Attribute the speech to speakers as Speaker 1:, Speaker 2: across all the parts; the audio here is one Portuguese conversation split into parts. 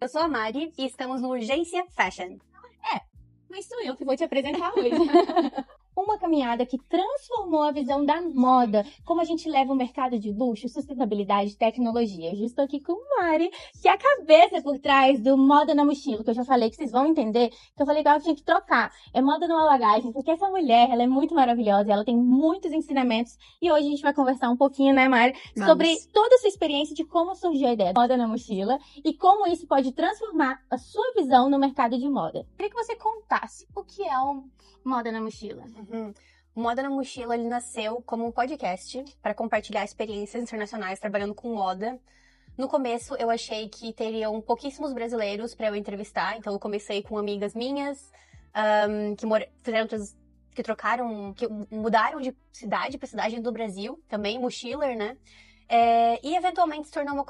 Speaker 1: Eu sou a Mari e estamos no Urgência Fashion.
Speaker 2: Mas sou eu que vou te apresentar hoje. Uma caminhada que transformou a visão da moda, como a gente leva o mercado de luxo, sustentabilidade e tecnologia. Eu estou aqui com Mari, que é a cabeça por trás do Moda na Mochila, que eu já falei que vocês vão entender, que eu falei que ela tinha que trocar. É moda numa bagagem, porque essa mulher, ela é muito maravilhosa, ela tem muitos ensinamentos. E hoje a gente vai conversar um pouquinho, né, Mari, sobre toda essa experiência de como surgiu a ideia da Moda na Mochila e como isso pode transformar a sua visão no mercado de moda. Queria que você contasse o que é o Moda na Mochila.
Speaker 1: O Moda na Mochila, ele nasceu como um podcast para compartilhar experiências internacionais trabalhando com moda. No começo, eu achei que teriam pouquíssimos brasileiros para eu entrevistar, então eu comecei com amigas minhas que mudaram de cidade para cidade do Brasil, também mochiler, né? E eventualmente se tornou uma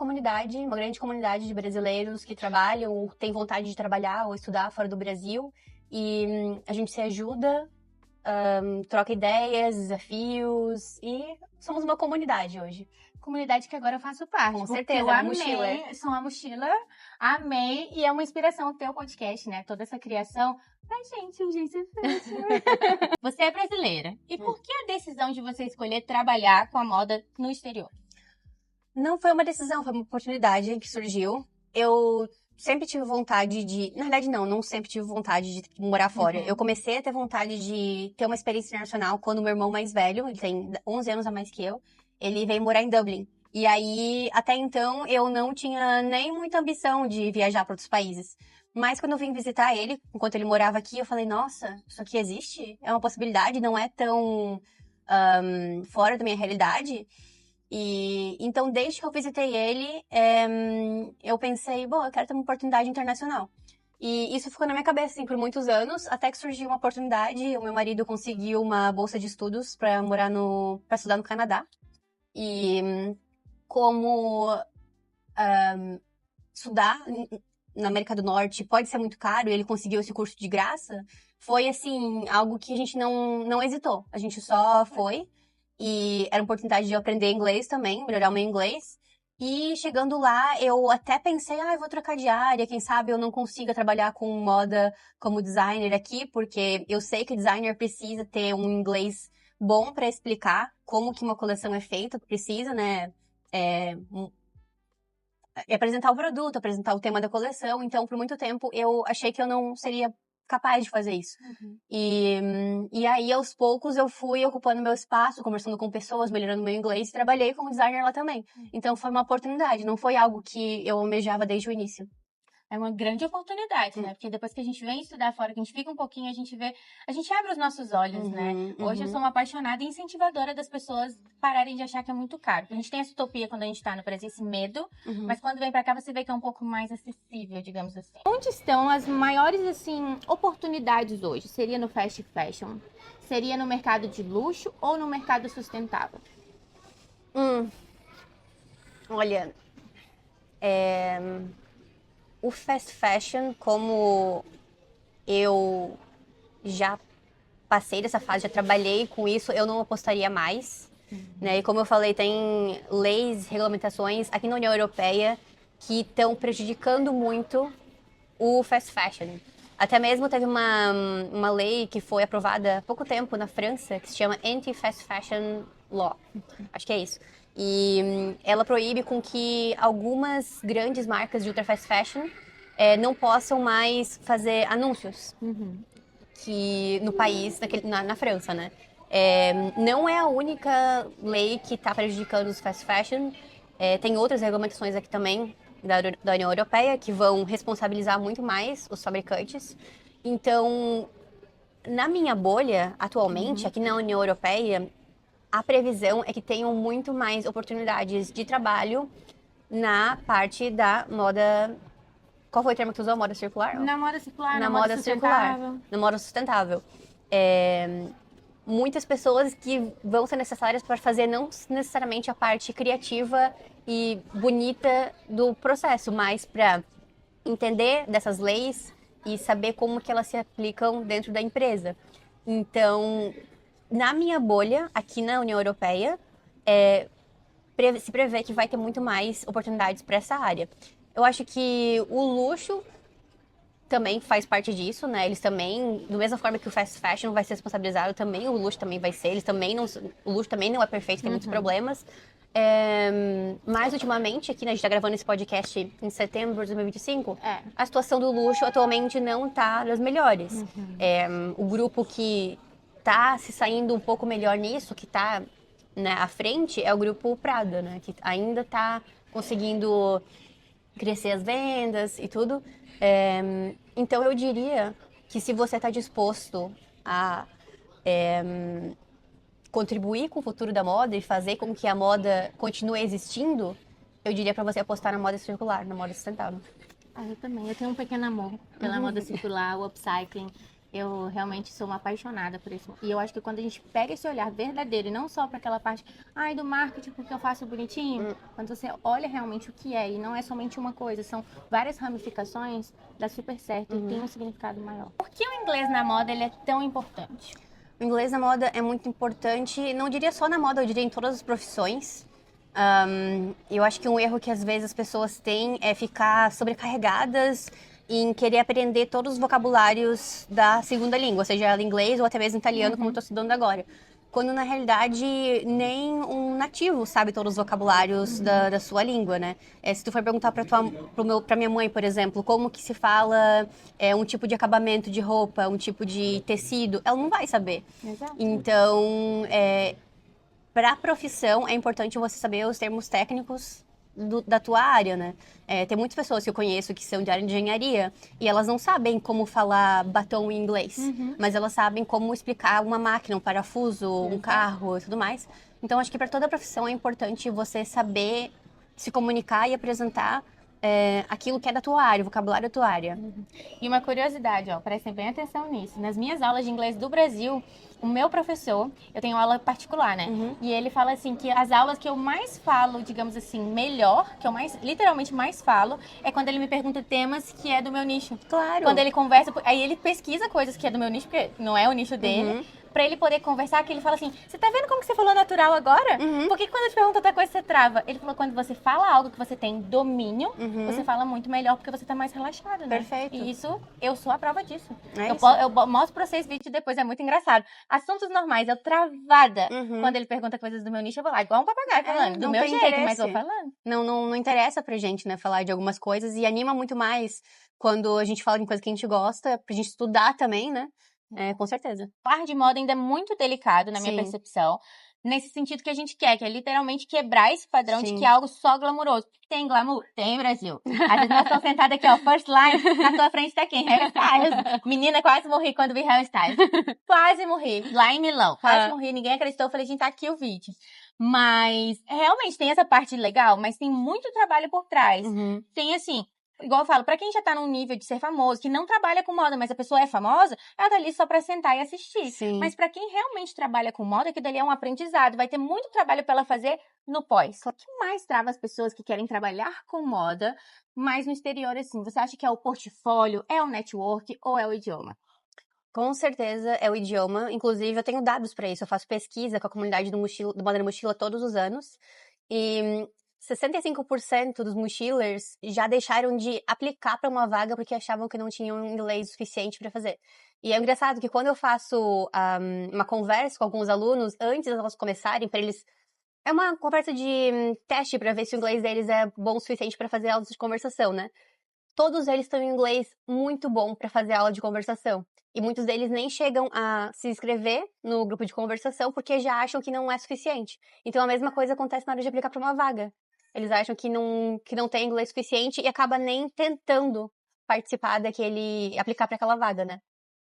Speaker 1: grande comunidade de brasileiros que trabalham ou têm vontade de trabalhar ou estudar fora do Brasil. E a gente se ajuda, troca ideias, desafios e somos uma comunidade hoje.
Speaker 2: Comunidade que agora eu faço parte.
Speaker 1: Com
Speaker 2: porque
Speaker 1: certeza,
Speaker 2: eu
Speaker 1: a
Speaker 2: amei,
Speaker 1: mochila.
Speaker 2: sou uma mochila, amei, e é uma inspiração ter o podcast, né? Toda essa criação pra gente, Urgência Fashion. Você é brasileira. E por que a decisão de você escolher trabalhar com a moda no exterior?
Speaker 1: Não foi uma decisão, foi uma oportunidade que surgiu. Eu sempre tive vontade de... Na verdade, não sempre tive vontade de morar fora. Eu comecei a ter vontade de ter uma experiência internacional quando meu irmão mais velho, ele tem 11 anos a mais que eu, ele veio morar em Dublin. E aí, até então, eu não tinha nem muita ambição de viajar para outros países. Mas quando eu vim visitar ele, enquanto ele morava aqui, eu falei, nossa, isso aqui existe? É uma possibilidade, não é tão fora da minha realidade. E então, desde que eu visitei ele, eu pensei, bom, eu quero ter uma oportunidade internacional. E isso ficou na minha cabeça, assim, por muitos anos, até que surgiu uma oportunidade. O meu marido conseguiu uma bolsa de estudos para estudar no Canadá. E como estudar na América do Norte pode ser muito caro, e ele conseguiu esse curso de graça, foi, assim, algo que a gente não hesitou. A gente só foi. E era uma oportunidade de eu aprender inglês também, melhorar o meu inglês. E chegando lá, eu até pensei, eu vou trocar de área, quem sabe eu não consiga trabalhar com moda como designer aqui, porque eu sei que o designer precisa ter um inglês bom para explicar como que uma coleção é feita, precisa, né, apresentar o produto, apresentar o tema da coleção. Então, por muito tempo, eu achei que eu não seria capaz de fazer isso. E aí, aos poucos, eu fui ocupando meu espaço, conversando com pessoas, melhorando meu inglês, e trabalhei como designer lá também. Então, foi uma oportunidade, não foi algo que eu almejava desde o início.
Speaker 2: É uma grande oportunidade, né? Porque depois que a gente vem estudar fora, que a gente fica um pouquinho, a gente abre os nossos olhos, né? Hoje eu sou uma apaixonada e incentivadora das pessoas pararem de achar que é muito caro. A gente tem essa utopia quando a gente tá no Brasil, esse medo, mas quando vem pra cá você vê que é um pouco mais acessível, digamos assim. Onde estão as maiores, assim, oportunidades hoje? Seria no fast fashion? Seria no mercado de luxo ou no mercado sustentável?
Speaker 1: Olha, o fast fashion, como eu já passei dessa fase, já trabalhei com isso, eu não apostaria mais. Né? E como eu falei, tem leis, regulamentações aqui na União Europeia que estão prejudicando muito o fast fashion. Até mesmo teve uma lei que foi aprovada há pouco tempo na França, que se chama Anti-Fast Fashion Law. Acho que é isso. E ela proíbe com que algumas grandes marcas de ultra fast fashion não possam mais fazer anúncios que no país, na França, né? Não é a única lei que está prejudicando os fast fashion. Tem outras regulamentações aqui também da União Europeia que vão responsabilizar muito mais os fabricantes. Então, na minha bolha, atualmente, aqui na União Europeia, a previsão é que tenham muito mais oportunidades de trabalho na parte da moda. Qual foi o termo que tu usou? Moda circular?
Speaker 2: Na moda circular,
Speaker 1: na moda circular. Na moda sustentável. Muitas pessoas que vão ser necessárias para fazer não necessariamente a parte criativa e bonita do processo, mas para entender dessas leis e saber como que elas se aplicam dentro da empresa. Então, na minha bolha, aqui na União Europeia, se prevê que vai ter muito mais oportunidades para essa área. Eu acho que o luxo também faz parte disso, né? Eles também, da mesma forma que o fast fashion vai ser responsabilizado, também o luxo também vai ser. Eles também não, o luxo também não é perfeito, tem muitos problemas. Mas ultimamente, aqui, né, a gente tá gravando esse podcast em setembro de 2025, a situação do luxo atualmente não tá das melhores. O grupo que tá se saindo um pouco melhor nisso, que tá, né, à frente, é o grupo Prada, né? Que ainda tá conseguindo crescer as vendas e tudo. Então eu diria que se você está disposto a contribuir com o futuro da moda e fazer com que a moda continue existindo, eu diria para você apostar na moda circular, na moda sustentável.
Speaker 2: Eu também. Eu tenho um pequeno amor pela moda circular, o upcycling. Eu realmente sou uma apaixonada por isso. E eu acho que quando a gente pega esse olhar verdadeiro, e não só para aquela parte, do marketing, porque eu faço bonitinho, quando você olha realmente o que é, e não é somente uma coisa, são várias ramificações, dá super certo e tem um significado maior. Por que o inglês na moda ele é tão importante?
Speaker 1: O inglês na moda é muito importante, não diria só na moda, eu diria em todas as profissões. Eu acho que um erro que às vezes as pessoas têm é ficar sobrecarregadas em querer aprender todos os vocabulários da segunda língua, seja ela inglês ou até mesmo italiano, como eu estou estudando agora. Quando na realidade nem um nativo sabe todos os vocabulários da sua língua, né? Se tu for perguntar pra minha mãe, por exemplo, como que se fala um tipo de acabamento de roupa, um tipo de tecido, ela não vai saber.
Speaker 2: Exato.
Speaker 1: Então, para a profissão, é importante você saber os termos técnicos da tua área, né? Tem muitas pessoas que eu conheço que são de área de engenharia e elas não sabem como falar batom em inglês, mas elas sabem como explicar uma máquina, um parafuso, um carro e tudo mais. Então, acho que para toda profissão é importante você saber se comunicar e apresentar aquilo que é da tua área, o vocabulário da tua área.
Speaker 2: E uma curiosidade, prestem bem atenção nisso. Nas minhas aulas de inglês do Brasil, o meu professor, eu tenho aula particular, né? E ele fala assim que as aulas que eu mais falo, digamos assim, melhor, que eu literalmente mais falo, é quando ele me pergunta temas que é do meu nicho.
Speaker 1: Claro.
Speaker 2: Quando ele conversa, aí ele pesquisa coisas que é do meu nicho, porque não é o nicho dele. Pra ele poder conversar, que ele fala assim, você tá vendo como que você falou natural agora? Por que quando eu te pergunto outra coisa, você trava? Ele falou, quando você fala algo que você tem domínio, você fala muito melhor, porque você tá mais relaxado, né?
Speaker 1: Perfeito.
Speaker 2: E isso, eu sou a prova disso.
Speaker 1: É
Speaker 2: Eu mostro pra vocês vídeo depois, é muito engraçado. Assuntos normais, eu travada. Quando ele pergunta coisas do meu nicho, eu vou lá, igual um papagaio falando, do meu jeito,
Speaker 1: interesse.
Speaker 2: mas vou falando.
Speaker 1: Não interessa pra gente, né, falar de algumas coisas e anima muito mais quando a gente fala de coisa que a gente gosta, pra gente estudar também, né? Com certeza.
Speaker 2: Falar de moda ainda é muito delicado, na minha percepção. Nesse sentido que a gente quer, que é literalmente quebrar esse padrão de que é algo só glamouroso. Tem glamour? Tem, Brasil. Às vezes nós estamos sentados aqui, first line, na tua frente tá quem? Harry Styles. Menina, quase morri quando vi Harry Styles. Quase morri. Lá em Milão. Quase morri, ninguém acreditou. Eu falei, gente, tá aqui o vídeo. Mas, realmente, tem essa parte legal, mas tem muito trabalho por trás. Tem, assim, igual eu falo, pra quem já tá num nível de ser famoso, que não trabalha com moda, mas a pessoa é famosa, ela tá ali só pra sentar e assistir.
Speaker 1: Sim.
Speaker 2: Mas pra quem realmente trabalha com moda, que dali é um aprendizado, vai ter muito trabalho pra ela fazer no pós. O que mais trava as pessoas que querem trabalhar com moda, mas no exterior, assim? Você acha que é o portfólio, é o network ou é o idioma?
Speaker 1: Com certeza é o idioma. Inclusive, eu tenho dados pra isso. Eu faço pesquisa com a comunidade do Moda na Mochila todos os anos. E 65% dos mochilers já deixaram de aplicar para uma vaga porque achavam que não tinham inglês suficiente para fazer. E é engraçado que quando eu faço uma conversa com alguns alunos, antes delas começarem, para eles... É uma conversa de teste para ver se o inglês deles é bom o suficiente para fazer aulas de conversação, né? Todos eles têm um inglês muito bom para fazer aula de conversação. E muitos deles nem chegam a se inscrever no grupo de conversação porque já acham que não é suficiente. Então a mesma coisa acontece na hora de aplicar para uma vaga. Eles acham que não tem inglês suficiente e acaba nem tentando participar aplicar para aquela vaga, né?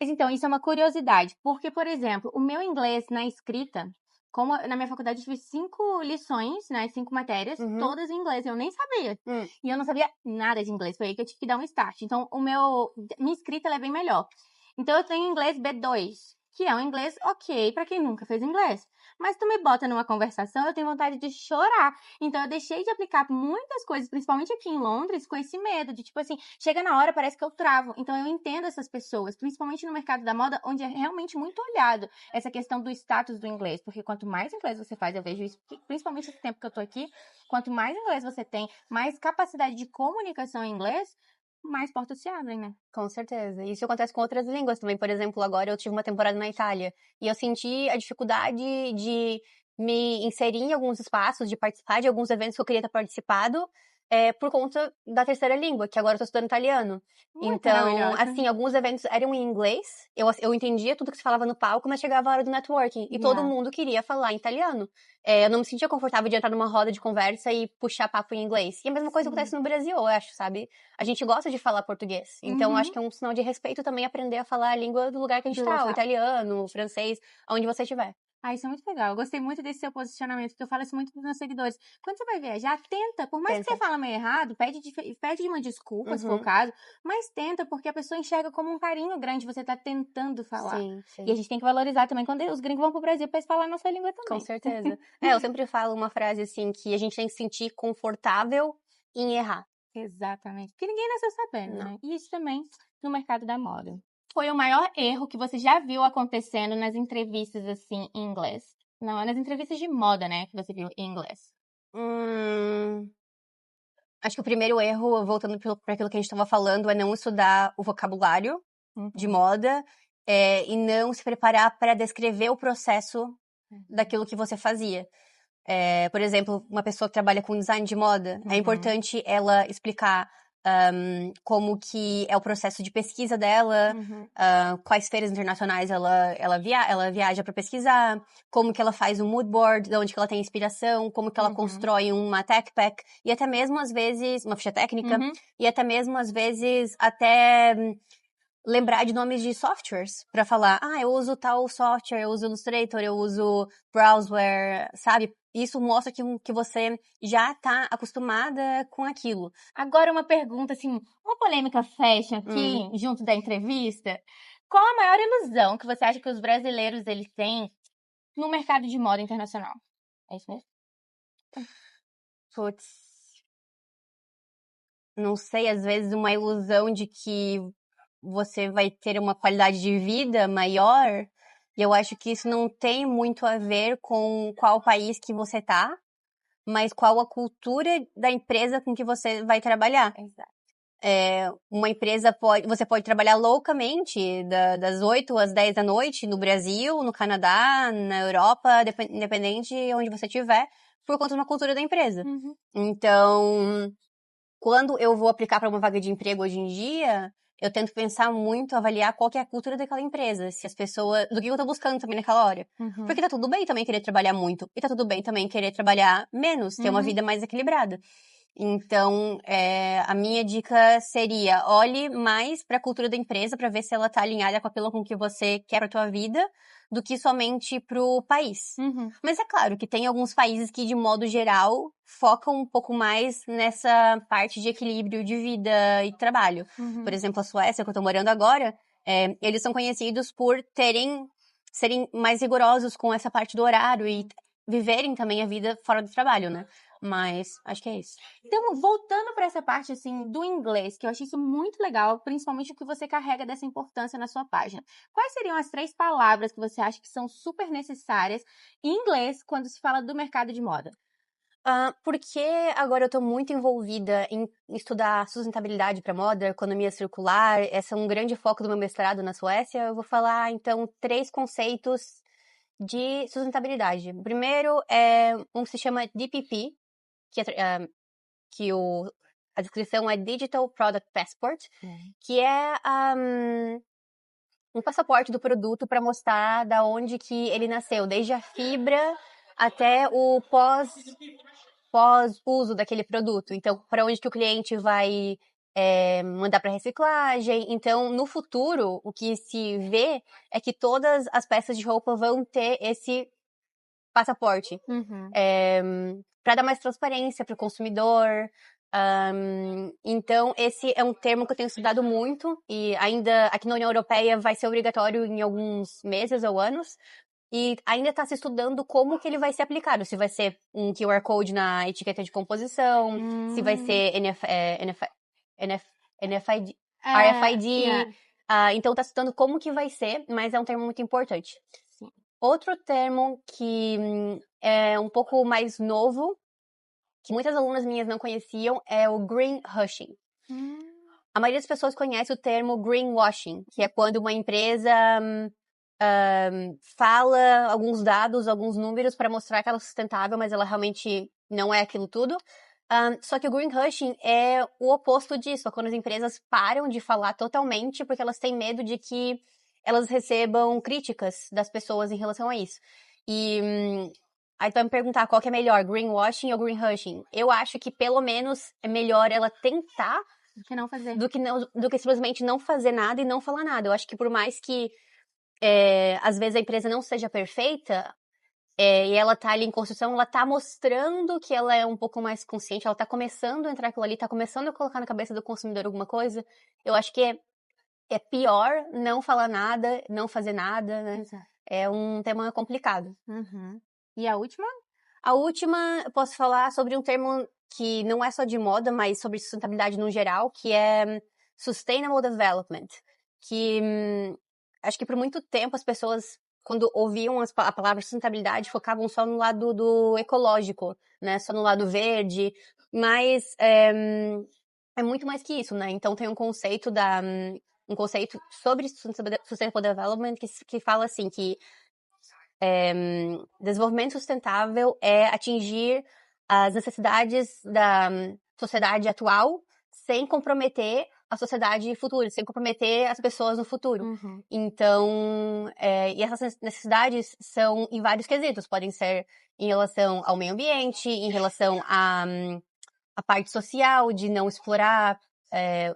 Speaker 2: Mas então, isso é uma curiosidade, porque, por exemplo, o meu inglês na escrita, como na minha faculdade eu tive 5 lições, né, 5 matérias, todas em inglês, eu nem sabia. E eu não sabia nada de inglês, foi aí que eu tive que dar um start. Então, minha escrita ela é bem melhor. Então, eu tenho inglês B2, que é um inglês ok para quem nunca fez inglês. mas tu me bota numa conversação, eu tenho vontade de chorar. Então eu deixei de aplicar muitas coisas, principalmente aqui em Londres, com esse medo de, tipo assim, chega na hora, parece que eu travo. Então eu entendo essas pessoas, principalmente no mercado da moda, onde é realmente muito olhado essa questão do status do inglês, porque quanto mais inglês você faz, eu vejo isso, principalmente esse tempo que eu tô aqui, quanto mais inglês você tem, mais capacidade de comunicação em inglês, mais portas se abrem, né?
Speaker 1: Com certeza. Isso acontece com outras línguas também. Por exemplo, agora eu tive uma temporada na Itália e eu senti a dificuldade de me inserir em alguns espaços, de participar de alguns eventos que eu queria ter participado, por conta da terceira língua, que agora eu tô estudando italiano.
Speaker 2: Muito
Speaker 1: Então,
Speaker 2: maravilhosa.
Speaker 1: assim, alguns eventos eram em inglês, eu entendia tudo que se falava no palco, mas chegava a hora do networking e todo
Speaker 2: Yeah.
Speaker 1: mundo queria falar em italiano. Eu não me sentia confortável de entrar numa roda de conversa e puxar papo em inglês. E a mesma coisa
Speaker 2: Sim.
Speaker 1: acontece no Brasil, eu acho, sabe? A gente gosta de falar português. Então,
Speaker 2: Uhum.
Speaker 1: acho que é um sinal de respeito também aprender a falar a língua do lugar que a gente
Speaker 2: Do
Speaker 1: tá, o
Speaker 2: local.
Speaker 1: italiano, o francês, onde você estiver.
Speaker 2: Ah, isso é muito legal. Eu gostei muito desse seu posicionamento, porque eu falo isso muito para os meus seguidores. Quando você vai viajar, tenta. Por mais que
Speaker 1: Tenta.
Speaker 2: você fala meio errado, pede uma desculpa, se for o
Speaker 1: Uhum.
Speaker 2: caso, mas tenta, porque a pessoa enxerga como um carinho grande você tá tentando falar.
Speaker 1: Sim,
Speaker 2: E a
Speaker 1: sim.
Speaker 2: gente tem que valorizar também quando os gringos vão pro Brasil para falar a nossa língua
Speaker 1: Com
Speaker 2: também.
Speaker 1: certeza. Eu sempre falo uma frase assim, que a gente tem que se sentir confortável em errar.
Speaker 2: Exatamente. Porque ninguém nasceu sabendo,
Speaker 1: Não.
Speaker 2: né? E isso também no mercado da moda. Foi o maior erro que você já viu acontecendo nas entrevistas, assim, em inglês? Não, nas entrevistas de moda, né? Que você viu em inglês.
Speaker 1: Acho que o primeiro erro, voltando para aquilo que a gente estava falando, é não estudar o vocabulário de moda e não se preparar para descrever o processo daquilo que você fazia. Por exemplo, uma pessoa que trabalha com design de moda, é importante ela explicar como que é o processo de pesquisa dela, quais feiras internacionais ela viaja para pesquisar, como que ela faz um mood board, de onde que ela tem inspiração, como que ela constrói uma tech pack, e até mesmo às vezes, uma ficha técnica, e até mesmo às vezes lembrar de nomes de softwares para falar, eu uso tal software, eu uso Illustrator, eu uso Browseware, sabe? Isso mostra que você já tá acostumada com aquilo.
Speaker 2: Agora uma pergunta, assim, uma polêmica fashion aqui, junto da entrevista. Qual a maior ilusão que você acha que os brasileiros eles têm no mercado de moda internacional? É isso mesmo?
Speaker 1: Putz, não sei, às vezes uma ilusão de que você vai ter uma qualidade de vida maior. E eu acho que isso não tem muito a ver com qual país que você tá, mas qual a cultura da empresa com que você vai trabalhar.
Speaker 2: Exato.
Speaker 1: Uma empresa você pode trabalhar loucamente das 8 às 10 da noite no Brasil, no Canadá, na Europa, independente de onde você estiver, por conta de uma cultura da empresa. Então, quando eu vou aplicar para uma vaga de emprego hoje em dia, eu tento pensar muito, avaliar qual que é a cultura daquela empresa, se as pessoas, do que eu tô buscando também naquela hora. Porque tá tudo bem também querer trabalhar muito, e tá tudo bem também querer trabalhar menos, ter uma vida mais equilibrada. Então, a minha dica seria, olhe mais para a cultura da empresa para ver se ela tá alinhada com aquilo com que você quer pra tua vida, do que somente pro país. Mas é claro que tem alguns países que, de modo geral, focam um pouco mais nessa parte de equilíbrio de vida e trabalho. Por exemplo, a Suécia, que eu tô morando agora, eles são conhecidos por serem mais rigorosos com essa parte do horário e viverem também a vida fora do trabalho, né? Mas acho que é isso.
Speaker 2: Então, voltando para essa parte assim do inglês, que eu achei isso muito legal, principalmente o que você carrega dessa importância na sua página. Quais seriam as 3 palavras que você acha que são super necessárias em inglês quando se fala do mercado de moda?
Speaker 1: Porque agora eu tô muito envolvida em estudar sustentabilidade para moda, economia circular, esse é um grande foco do meu mestrado na Suécia. Eu vou falar, então, 3 conceitos de sustentabilidade. O primeiro é um que se chama DPP, que a descrição é Digital Product Passport, que é um passaporte do produto para mostrar da onde que ele nasceu, desde a fibra até o pós-uso daquele produto. Então, para onde que o cliente vai mandar para reciclagem. Então, no futuro, o que se vê é que todas as peças de roupa vão ter esse passaporte. Para dar mais transparência para o consumidor. Então, esse é um termo que eu tenho estudado muito e ainda aqui na União Europeia vai ser obrigatório em alguns meses ou anos. e ainda está se estudando como que ele vai ser aplicado. Se vai ser um QR Code na etiqueta de composição, se vai ser NFID, RFID.
Speaker 2: Yeah.
Speaker 1: Então está estudando como que vai ser, mas é um termo muito importante.
Speaker 2: Sim.
Speaker 1: Outro termo que é um pouco mais novo, que muitas alunas minhas não conheciam, é o greenwashing. A maioria das pessoas conhece o termo greenwashing, que é quando uma empresa fala alguns dados, alguns números para mostrar que ela é sustentável, mas ela realmente não é aquilo tudo. Só que o greenwashing é o oposto disso, é quando as empresas param de falar totalmente porque elas têm medo de que elas recebam críticas das pessoas em relação a isso. E aí tu vai me perguntar qual que é melhor, greenwashing ou greenwashing? Eu acho que pelo menos é melhor ela tentar
Speaker 2: Que não fazer.
Speaker 1: do que simplesmente não fazer nada e não falar nada. Eu acho que por mais que às vezes a empresa não seja perfeita, e ela tá ali em construção, ela tá mostrando que ela é um pouco mais consciente, ela tá começando a entrar aquilo ali, tá começando a colocar na cabeça do consumidor alguma coisa. Eu acho que é pior não falar nada, não fazer nada, né?
Speaker 2: Exato.
Speaker 1: É um tema complicado.
Speaker 2: E a última?
Speaker 1: A última, eu posso falar sobre um termo que não é só de moda, mas sobre sustentabilidade no geral, que é Sustainable Development. Que acho que por muito tempo as pessoas, quando ouviam a palavra sustentabilidade, focavam só no lado do ecológico, né? Só no lado verde. Mas é muito mais que isso, né? Então tem um conceito sobre Sustainable Development que fala assim, que desenvolvimento sustentável é atingir as necessidades da sociedade atual sem comprometer a sociedade futura, sem comprometer as pessoas no futuro. Então, e essas necessidades são em vários quesitos, podem ser em relação ao meio ambiente, em relação à parte social, de não explorar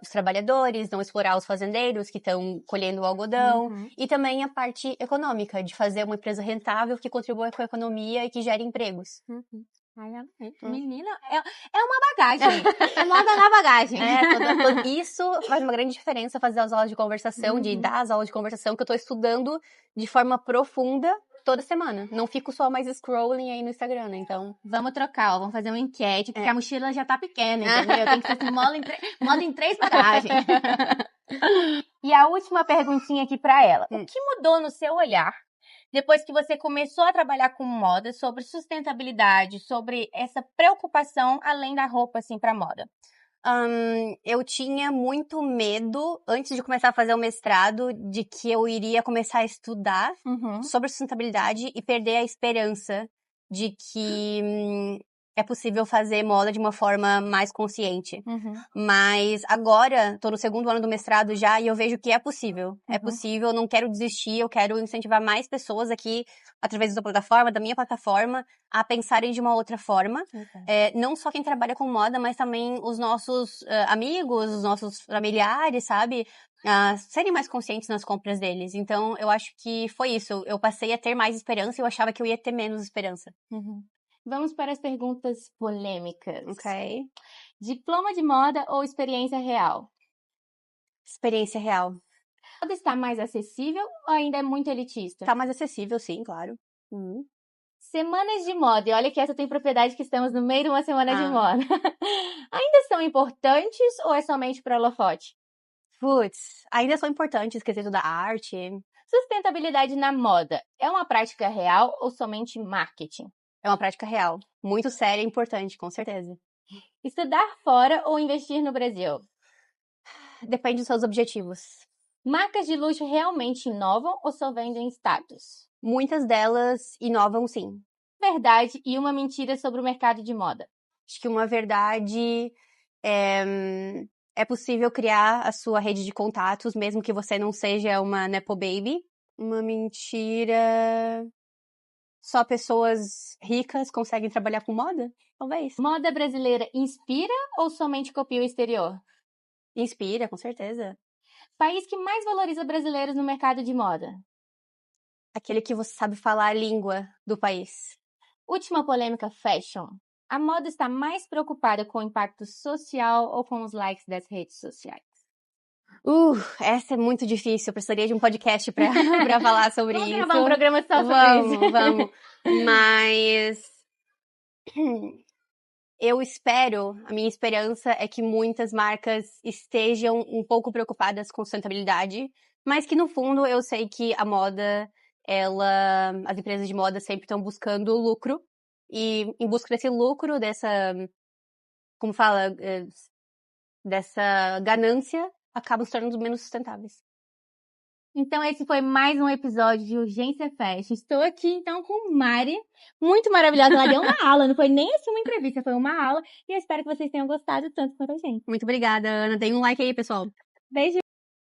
Speaker 1: os trabalhadores, não explorar os fazendeiros que estão colhendo o algodão, e também a parte econômica, de fazer uma empresa rentável que contribua com a economia e que gere empregos.
Speaker 2: Menina, é uma bagagem. É moda na bagagem.
Speaker 1: Isso faz uma grande diferença, fazer as aulas de conversação, de dar as aulas de conversação, que eu tô estudando de forma profunda toda semana. Não fico só mais scrolling aí no Instagram, né? Então...
Speaker 2: Vamos trocar, ó. Vamos fazer uma enquete, porque a mochila já tá pequena, entendeu? Tem que ser assim, moda em 3 bagagens. E a última perguntinha aqui pra ela. O que mudou no seu olhar depois que você começou a trabalhar com moda, sobre sustentabilidade, sobre essa preocupação além da roupa, assim, pra moda?
Speaker 1: Eu tinha muito medo, antes de começar a fazer o mestrado, de que eu iria começar a estudar sobre sustentabilidade e perder a esperança de que é possível fazer moda de uma forma mais consciente. Mas agora, tô no 2º ano do mestrado já, e eu vejo que é possível. É possível, eu não quero desistir, eu quero incentivar mais pessoas aqui, através da plataforma, da minha plataforma, a pensarem de uma outra forma. Não só quem trabalha com moda, mas também os nossos amigos, os nossos familiares, sabe? Serem mais conscientes nas compras deles. Então, eu acho que foi isso. Eu passei a ter mais esperança e eu achava que eu ia ter menos esperança.
Speaker 2: Vamos para as perguntas polêmicas.
Speaker 1: Ok.
Speaker 2: Diploma de moda ou experiência real?
Speaker 1: Experiência real.
Speaker 2: Moda está mais acessível ou ainda é muito elitista?
Speaker 1: Tá mais acessível, sim, claro.
Speaker 2: Semanas de moda. E olha que essa tem propriedade que estamos no meio de uma semana de moda. Ainda são importantes ou é somente para holofote?
Speaker 1: Putz, ainda são importantes, quesito da arte.
Speaker 2: Sustentabilidade na moda é uma prática real ou somente marketing?
Speaker 1: É uma prática real. Muito séria e importante, com certeza.
Speaker 2: Estudar fora ou investir no Brasil?
Speaker 1: Depende dos seus objetivos.
Speaker 2: Marcas de luxo realmente inovam ou só vendem status?
Speaker 1: Muitas delas inovam, sim.
Speaker 2: Verdade e uma mentira sobre o mercado de moda?
Speaker 1: Acho que uma verdade é possível criar a sua rede de contatos, mesmo que você não seja uma nepo baby. Uma mentira... Só pessoas ricas conseguem trabalhar com moda? Talvez.
Speaker 2: Moda brasileira inspira ou somente copia o exterior?
Speaker 1: Inspira, com certeza.
Speaker 2: País que mais valoriza brasileiros no mercado de moda?
Speaker 1: Aquele que você sabe falar a língua do país.
Speaker 2: Última polêmica, fashion. A moda está mais preocupada com o impacto social ou com os likes das redes sociais?
Speaker 1: Essa é muito difícil. Eu precisaria de um podcast pra falar sobre
Speaker 2: Vamos
Speaker 1: isso.
Speaker 2: gravar um programa só sobre isso.
Speaker 1: Vamos. Mas eu espero, a minha esperança é que muitas marcas estejam um pouco preocupadas com sustentabilidade, mas que no fundo eu sei que a moda, as empresas de moda sempre estão buscando lucro, e em busca desse lucro, como fala, dessa ganância, acabam se tornando menos sustentáveis.
Speaker 2: Então, esse foi mais um episódio de Urgência Fashion. Estou aqui, então, com Mari, muito maravilhosa. Ela deu uma aula, não foi nem assim uma entrevista, foi uma aula. E eu espero que vocês tenham gostado tanto quanto a gente.
Speaker 1: Muito obrigada, Ana. Deem um like aí, pessoal.
Speaker 2: Beijo!